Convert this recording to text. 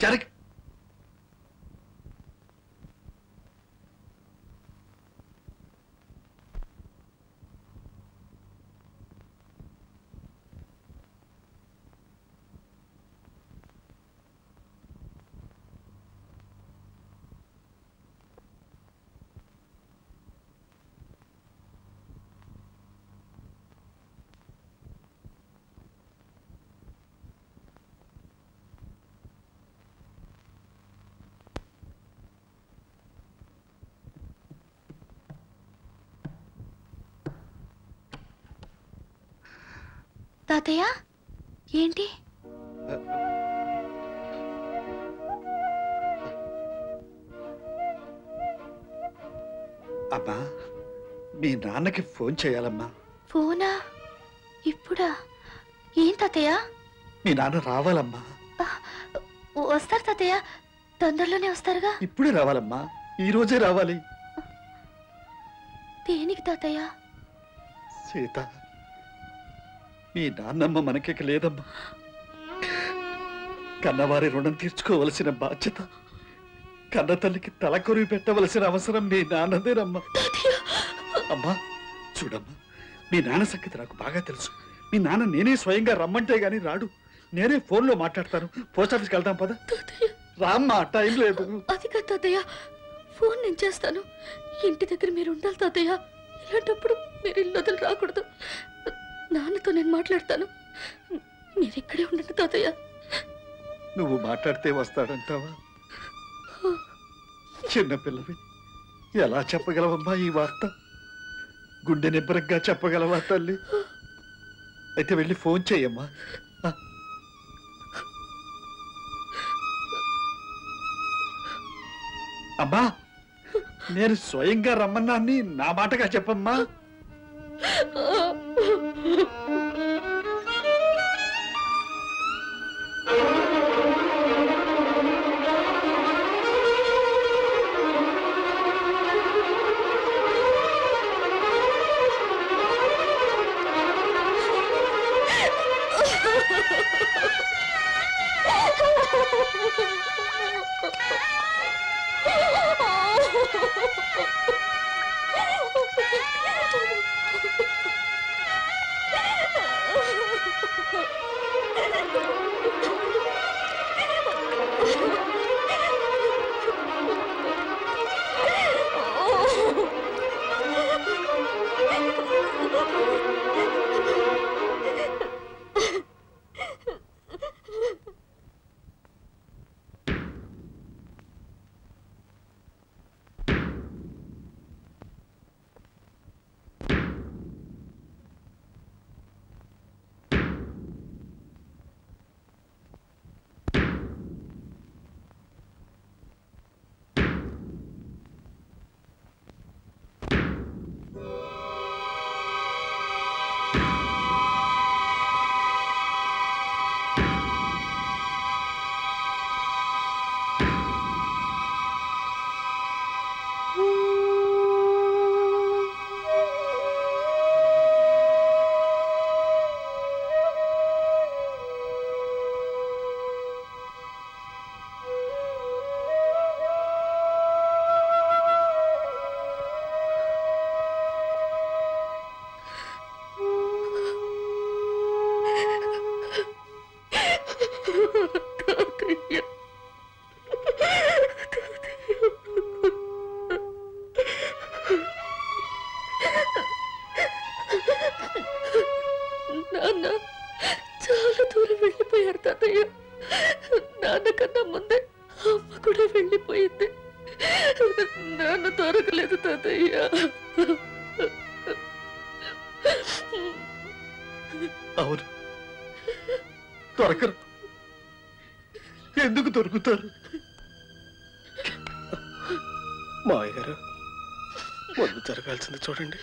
జరగ తాతయ్య ఏంటి? అమ్మా మీ నాన్నకి ఫోన్ చేయాలమ్మా. ఫోనా? ఇప్పుడా? ఏం తాతయ్య? మీ నాన్న రావాలమ్మా. వస్తారు తాతయ్య, తొందరలోనే వస్తారుగా. ఇప్పుడే రావాలమ్మా, ఈ రోజే రావాలి. దేనికి తాతయ్య? సీత, మీ నాన్నమ్మ మనకి లేదమ్మా. కన్నవారి రుణం తీర్చుకోవలసిన బాధ్యత, కన్న తల్లికి తలకొరివి పెట్టవలసిన అవసరం మీ నాన్నదేనమ్మా. అమ్మా చూడమ్మా, మీ నాన్న సంగతి నాకు బాగా తెలుసు. మీ నాన్న నేనే స్వయంగా రమ్మంటే గాని రాడు. నేనే ఫోన్లో మాట్లాడతాను. పోస్ట్ ఆఫీస్కి వెళ్తాం పద. రామ్మా, టైం లేదు. అది కాదు తాతయ్య, ఫోన్ నేను చేస్తాను. ఇంటి దగ్గర మీరు ఉండాలి తాతయ్య. ఇలాంటప్పుడు మీరు ఇల్లు వదిలి రాకూడదు. నాన్నతో నేను మాట్లాడతాను, మీరు ఇక్కడే ఉండండి తాతయ్య. నువ్వు మాట్లాడితే వస్తాడంటావా? చిన్నపిల్లవి, ఎలా చెప్పగలవమ్మా ఈ వార్త? గుండె నిబ్బరంగా చెప్పగలవా తల్లి? అయితే వెళ్ళి ఫోన్ చెయ్యమ్మా. అమ్మా, నేను స్వయంగా రమ్మన్నాన్ని నా మాటగా చెప్పమ్మా. నాన్న చాలా దూరం వెళ్ళిపోయారు తాతయ్య. నాన్నకన్నా ముందే అమ్మ కూడా వెళ్ళిపోయింది. నాన్న దొరకలేదు తాతయ్య. అవును, దొరకరు. ఎందుకు దొరుకుతారు? మావయ్య గారు, ముందు జరగాల్సింది చూడండి.